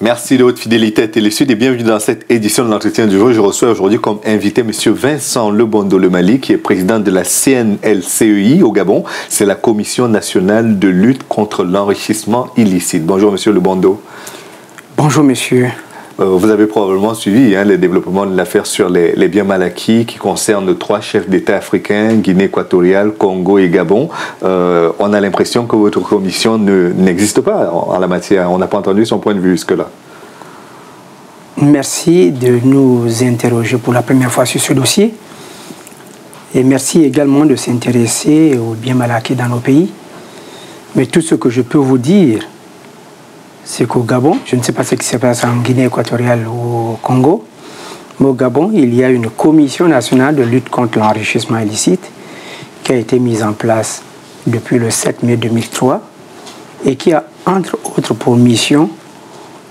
Merci de votre fidélité à Télé Sud et bienvenue dans cette édition de l'entretien du jour. Je reçois aujourd'hui comme invité M. Vincent Lebondo Le Mali, qui est président de la CNLCEI au Gabon. C'est la Commission nationale de lutte contre l'enrichissement illicite. Bonjour M. Lebondo. Bonjour monsieur. Vous avez probablement suivi les développements de l'affaire sur les biens mal acquis qui concernent 3 chefs d'État africains, Guinée équatoriale, Congo et Gabon. On a l'impression que votre commission n'existe pas en la matière. On n'a pas entendu son point de vue jusque-là. Merci de nous interroger pour la première fois sur ce dossier. Et merci également de s'intéresser aux biens mal acquis dans nos pays. Mais tout ce que je peux vous dire, c'est qu'au Gabon, je ne sais pas ce qui se passe en Guinée équatoriale ou au Congo, mais au Gabon, il y a une commission nationale de lutte contre l'enrichissement illicite qui a été mise en place depuis le 7 mai 2003 et qui a, entre autres, pour mission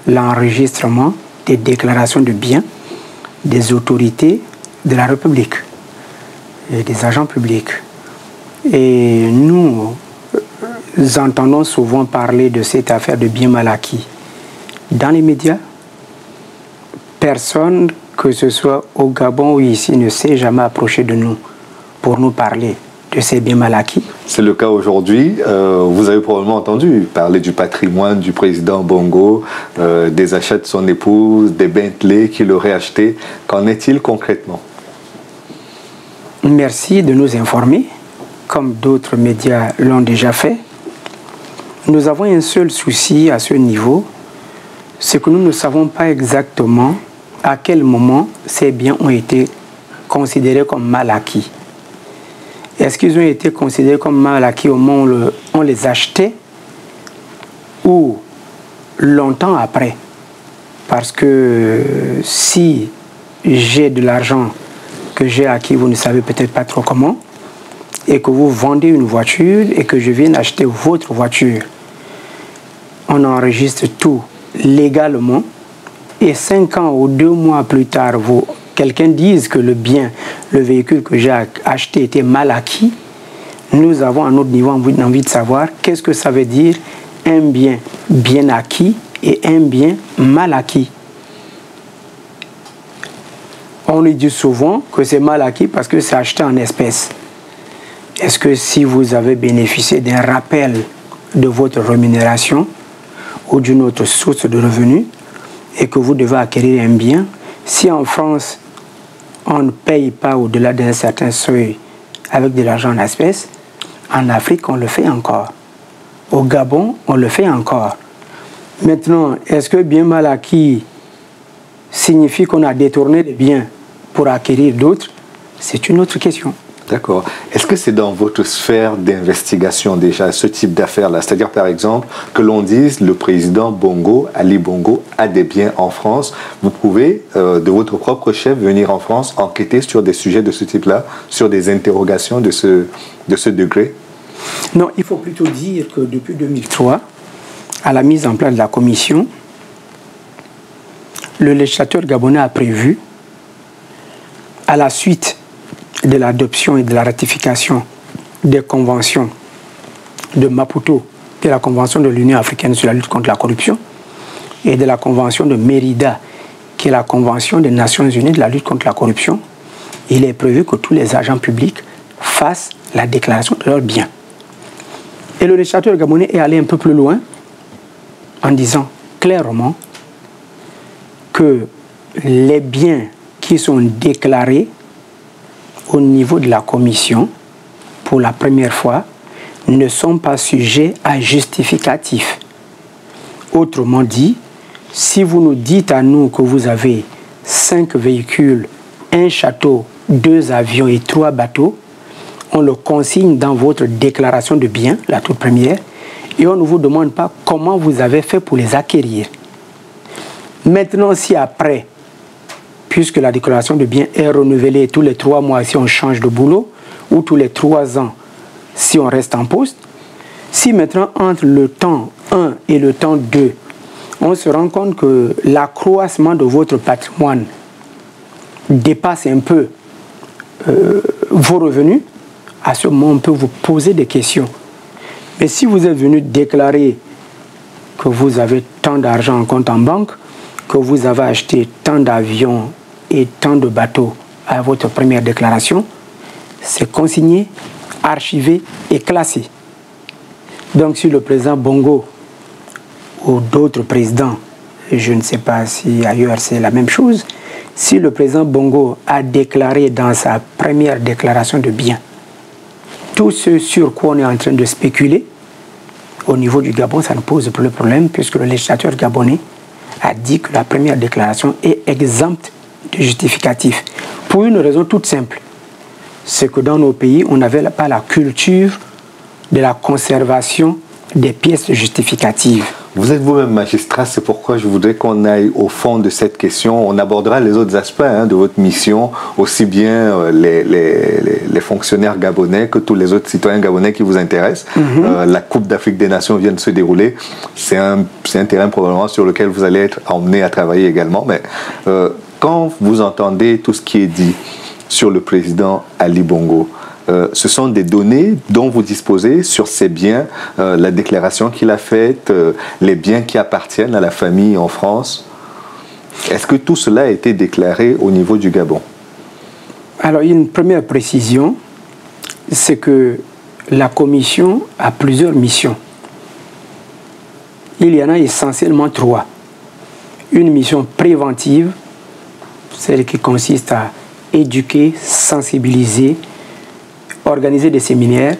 l'enregistrement des déclarations de biens des autorités de la République et des agents publics. Et nous entendons souvent parler de cette affaire de biens mal acquis. Dans les médias, personne, que ce soit au Gabon ou ici, ne s'est jamais approché de nous pour nous parler de ces biens mal acquis. C'est le cas aujourd'hui. Vous avez probablement entendu parler du patrimoine du président Bongo, des achats de son épouse, des Bentley qu'il aurait achetés. Qu'en est-il concrètement? Merci de nous informer, comme d'autres médias l'ont déjà fait. Nous avons un seul souci à ce niveau, c'est que nous ne savons pas exactement à quel moment ces biens ont été considérés comme mal acquis. Est-ce qu'ils ont été considérés comme mal acquis au moment où on les achetait ou longtemps après? Parce que si j'ai de l'argent que j'ai acquis, vous ne savez peut-être pas trop comment, et que vous vendez une voiture et que je viens acheter votre voiture, on enregistre tout légalement et 5 ans ou 2 mois plus tard, quelqu'un dise que le bien, le véhicule que j'ai acheté était mal acquis, nous avons à notre niveau envie de savoir qu'est-ce que ça veut dire un bien bien acquis et un bien mal acquis. On nous dit souvent que c'est mal acquis parce que c'est acheté en espèces. Est-ce que si vous avez bénéficié d'un rappel de votre rémunération ou d'une autre source de revenus et que vous devez acquérir un bien, si en France on ne paye pas au-delà d'un certain seuil avec de l'argent en espèces, en Afrique on le fait encore. Au Gabon on le fait encore. Maintenant, est-ce que bien mal acquis signifie qu'on a détourné des biens pour acquérir d'autres? C'est une autre question. D'accord. Est-ce que c'est dans votre sphère d'investigation déjà, ce type d'affaires-là? C'est-à-dire, par exemple, que l'on dise le président Bongo, Ali Bongo, a des biens en France. Vous pouvez, de votre propre chef, venir en France enquêter sur des sujets de ce type-là, sur des interrogations de ce degré? Non, il faut plutôt dire que depuis 2003, à la mise en place de la commission, le législateur gabonais a prévu, à la suite de l'adoption et de la ratification des conventions de Maputo, de la Convention de l'Union africaine sur la lutte contre la corruption, et de la Convention de Mérida, qui est la Convention des Nations Unies de la lutte contre la corruption, il est prévu que tous les agents publics fassent la déclaration de leurs biens. Et le législateur gabonais est allé un peu plus loin en disant clairement que les biens qui sont déclarés au niveau de la commission, pour la première fois, ne sont pas sujets à justificatif. Autrement dit, si vous nous dites à nous que vous avez 5 véhicules, 1 château, 2 avions et 3 bateaux, on le consigne dans votre déclaration de biens, la toute première, et on ne vous demande pas comment vous avez fait pour les acquérir. Maintenant, si après, puisque la déclaration de biens est renouvelée tous les 3 mois si on change de boulot, ou tous les 3 ans si on reste en poste, si maintenant entre le temps 1 et le temps 2, on se rend compte que l'accroissement de votre patrimoine dépasse un peu vos revenus, à ce moment, on peut vous poser des questions. Mais si vous êtes venu déclarer que vous avez tant d'argent en compte en banque, que vous avez acheté tant d'avions et tant de bateaux à votre première déclaration, c'est consigné, archivé et classé. Donc si le président Bongo ou d'autres présidents, je ne sais pas si ailleurs c'est la même chose, si le président Bongo a déclaré dans sa première déclaration de biens tout ce sur quoi on est en train de spéculer, au niveau du Gabon, ça ne pose plus de problème puisque le législateur gabonais a dit que la première déclaration est exempte de justificatif. Pour une raison toute simple, c'est que dans nos pays, on n'avait pas la culture de la conservation des pièces justificatives. Vous êtes vous-même magistrat, c'est pourquoi je voudrais qu'on aille au fond de cette question. On abordera les autres aspects de votre mission, aussi bien les fonctionnaires gabonais que tous les autres citoyens gabonais qui vous intéressent. La Coupe d'Afrique des Nations vient de se dérouler. C'est un terrain probablement sur lequel vous allez être emmené à travailler également. Mais quand vous entendez tout ce qui est dit sur le président Ali Bongo, ce sont des données dont vous disposez sur ses biens, la déclaration qu'il a faite, les biens qui appartiennent à la famille en France. Est-ce que tout cela a été déclaré au niveau du Gabon? Alors, une première précision, c'est que la commission a plusieurs missions. Il y en a essentiellement 3. Une mission préventive, celle qui consiste à éduquer, sensibiliser, organiser des séminaires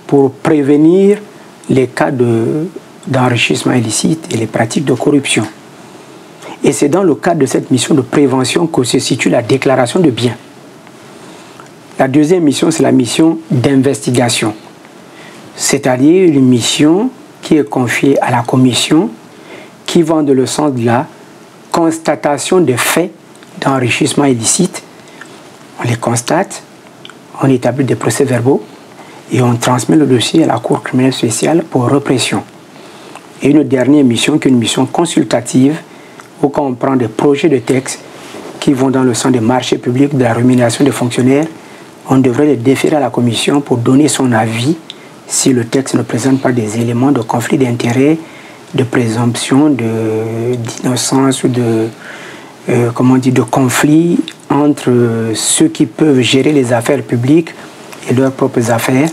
pour prévenir les cas d'enrichissement illicite et les pratiques de corruption. Et c'est dans le cadre de cette mission de prévention que se situe la déclaration de biens. La deuxième mission, c'est la mission d'investigation, c'est-à-dire une mission qui est confiée à la commission qui va dans le sens de la constatation des faits d'enrichissement illicite. On les constate, on établit des procès-verbaux et on transmet le dossier à la Cour criminelle spéciale pour répression. Et une dernière mission qui est une mission consultative où quand on prend des projets de textes qui vont dans le sens des marchés publics, de la rémunération des fonctionnaires, on devrait les déférer à la commission pour donner son avis si le texte ne présente pas des éléments de conflit d'intérêts, de présomption d'innocence ou de conflit entre ceux qui peuvent gérer les affaires publiques et leurs propres affaires.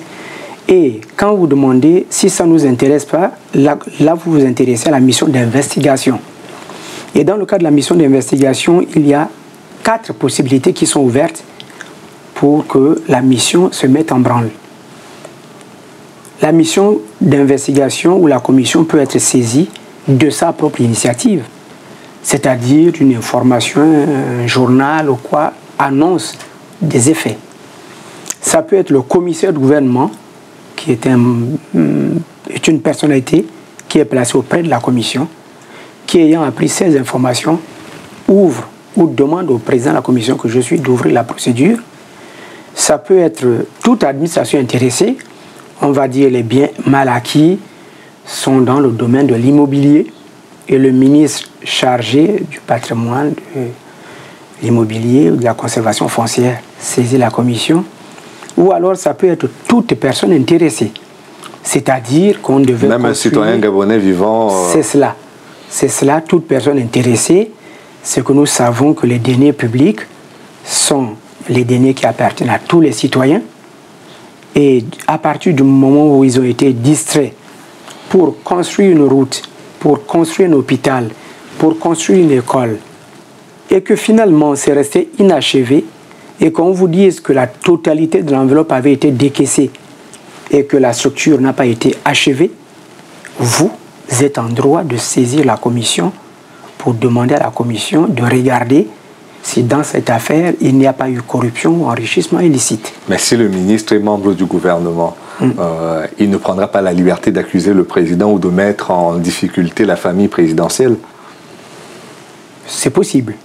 Et quand vous demandez si ça ne nous intéresse pas, là vous vous intéressez à la mission d'investigation. Et dans le cadre de la mission d'investigation, il y a 4 possibilités qui sont ouvertes pour que la mission se mette en branle. La mission d'investigation où la commission peut être saisie de sa propre initiative, c'est-à-dire une information, un journal ou quoi, annonce des effets. Ça peut être le commissaire de gouvernement, qui est une personnalité qui est placée auprès de la commission, qui ayant appris ces informations, ouvre ou demande au président de la commission que je suis d'ouvrir la procédure. Ça peut être toute administration intéressée, on va dire les biens mal acquis sont dans le domaine de l'immobilier et le ministre chargé du patrimoine, de l'immobilier ou de la conservation foncière saisit la commission. Ou alors ça peut être toute personne intéressée, c'est-à-dire qu'on devait même un citoyen gabonais vivant. C'est cela. C'est cela, toute personne intéressée, c'est que nous savons que les deniers publics sont les deniers qui appartiennent à tous les citoyens. Et à partir du moment où ils ont été distraits pour construire une route, pour construire un hôpital, pour construire une école, et que finalement c'est resté inachevé, et qu'on vous dise que la totalité de l'enveloppe avait été décaissée et que la structure n'a pas été achevée, vous êtes en droit de saisir la commission pour demander à la commission de regarder si dans cette affaire, il n'y a pas eu corruption ou enrichissement illicite. Mais si le ministre est membre du gouvernement, il ne prendra pas la liberté d'accuser le président ou de mettre en difficulté la famille présidentielle? C'est possible.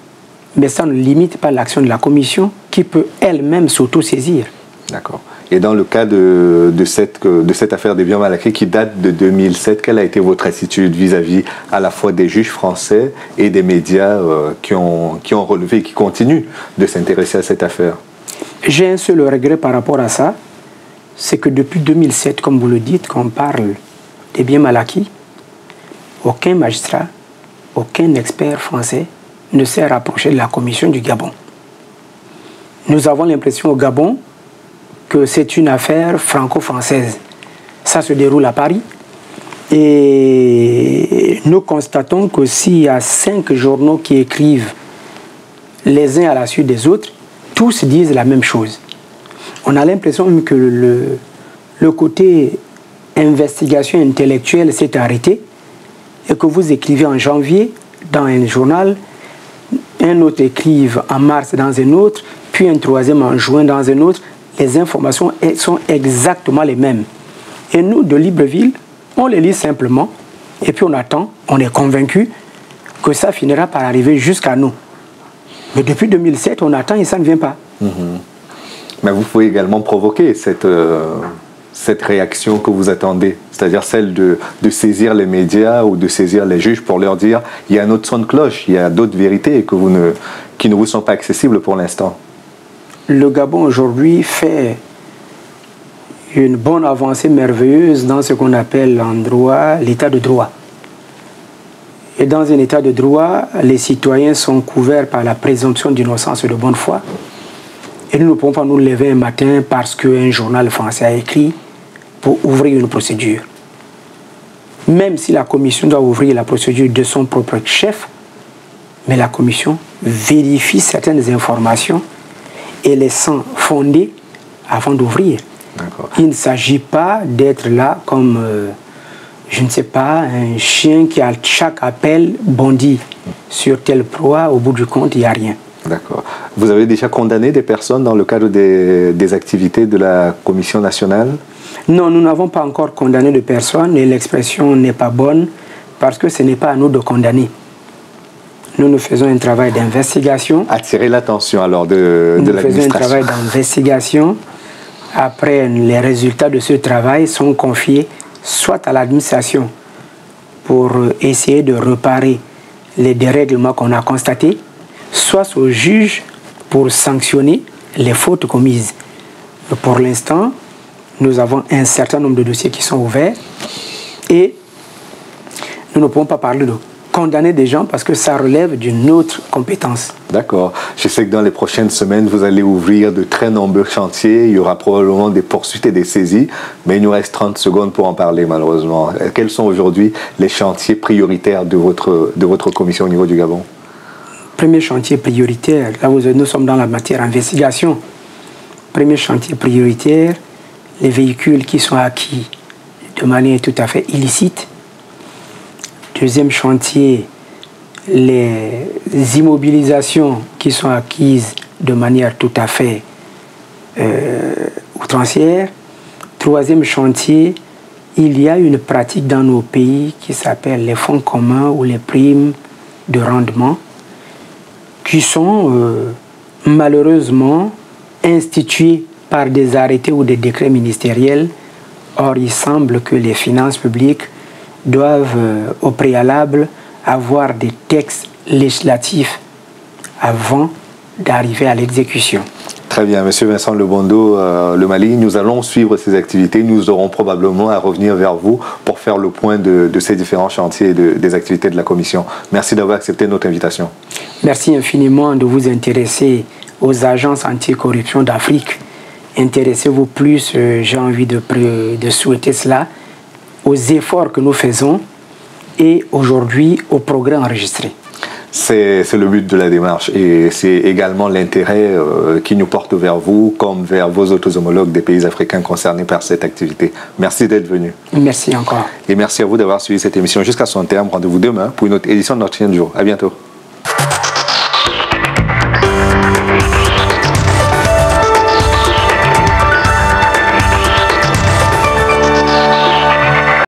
Mais ça ne limite pas l'action de la commission qui peut elle-même s'auto-saisir. D'accord. Et dans le cas de cette affaire des biens mal acquis qui date de 2007, quelle a été votre attitude vis-à-vis à la fois des juges français et des médias qui ont relevé et qui continuent de s'intéresser à cette affaire? J'ai un seul regret par rapport à ça, c'est que depuis 2007, comme vous le dites, qu'on parle des biens mal acquis, aucun magistrat, aucun expert français ne s'est rapproché de la commission du Gabon. Nous avons l'impression au Gabon que c'est une affaire franco-française. Ça se déroule à Paris. Et nous constatons que s'il y a 5 journaux qui écrivent les uns à la suite des autres, tous disent la même chose. On a l'impression même que le côté investigation intellectuelle s'est arrêté et que vous écrivez en janvier dans un journal, un autre écrive en mars dans un autre, puis un troisième en juin dans un autre. Les informations sont exactement les mêmes. Et nous, de Libreville, on les lit simplement et puis on attend, on est convaincu que ça finira par arriver jusqu'à nous. Mais depuis 2007, on attend et ça ne vient pas. Mais vous pouvez également provoquer cette réaction que vous attendez, c'est-à-dire celle de saisir les médias ou de saisir les juges pour leur dire il y a un autre son de cloche, il y a d'autres vérités qui ne vous sont pas accessibles pour l'instant. Le Gabon aujourd'hui fait une bonne avancée merveilleuse dans ce qu'on appelle en droit l'état de droit. Et dans un état de droit, les citoyens sont couverts par la présomption d'innocence et de bonne foi. Et nous ne pouvons pas nous lever un matin parce qu'un journal français a écrit pour ouvrir une procédure. Même si la commission doit ouvrir la procédure de son propre chef, mais la commission vérifie certaines informations et les sent fondées avant d'ouvrir. Il ne s'agit pas d'être là comme, je ne sais pas, un chien qui à chaque appel bondit sur telle proie, au bout du compte, il n'y a rien. D'accord. Vous avez déjà condamné des personnes dans le cadre des activités de la Commission nationale? Non, nous n'avons pas encore condamné de personnes et l'expression n'est pas bonne parce que ce n'est pas à nous de condamner. Nous faisons un travail d'investigation. Attirer l'attention alors de l'administration. Nous faisons un travail d'investigation. Après, les résultats de ce travail sont confiés soit à l'administration pour essayer de réparer les dérèglements qu'on a constatés, soit au juge pour sanctionner les fautes commises. Pour l'instant, nous avons un certain nombre de dossiers qui sont ouverts et nous ne pouvons pas parler de condamner des gens parce que ça relève d'une autre compétence. D'accord. Je sais que dans les prochaines semaines, vous allez ouvrir de très nombreux chantiers. Il y aura probablement des poursuites et des saisies, mais il nous reste 30 secondes pour en parler malheureusement. Quels sont aujourd'hui les chantiers prioritaires de votre commission au niveau du Gabon? Premier chantier prioritaire, là nous sommes dans la matière investigation. Premier chantier prioritaire, les véhicules qui sont acquis de manière tout à fait illicite. Deuxième chantier, les immobilisations qui sont acquises de manière tout à fait outrancière. Troisième chantier, il y a une pratique dans nos pays qui s'appelle les fonds communs ou les primes de rendement qui sont malheureusement institués par des arrêtés ou des décrets ministériels. Or, il semble que les finances publiques doivent au préalable avoir des textes législatifs avant d'arriver à l'exécution. Très bien, Monsieur Vincent Lebondo, le Mali, nous allons suivre ces activités. Nous aurons probablement à revenir vers vous pour faire le point de ces différents chantiers et des activités de la Commission. Merci d'avoir accepté notre invitation. Merci infiniment de vous intéresser aux agences anticorruption d'Afrique. Intéressez-vous plus, j'ai envie de souhaiter cela, aux efforts que nous faisons et aujourd'hui au progrès enregistré. C'est le but de la démarche et c'est également l'intérêt qui nous porte vers vous comme vers vos autres homologues des pays africains concernés par cette activité. Merci d'être venu. Merci encore. Et merci à vous d'avoir suivi cette émission jusqu'à son terme. Rendez-vous demain pour une autre édition de notre chaîne du jour. À bientôt.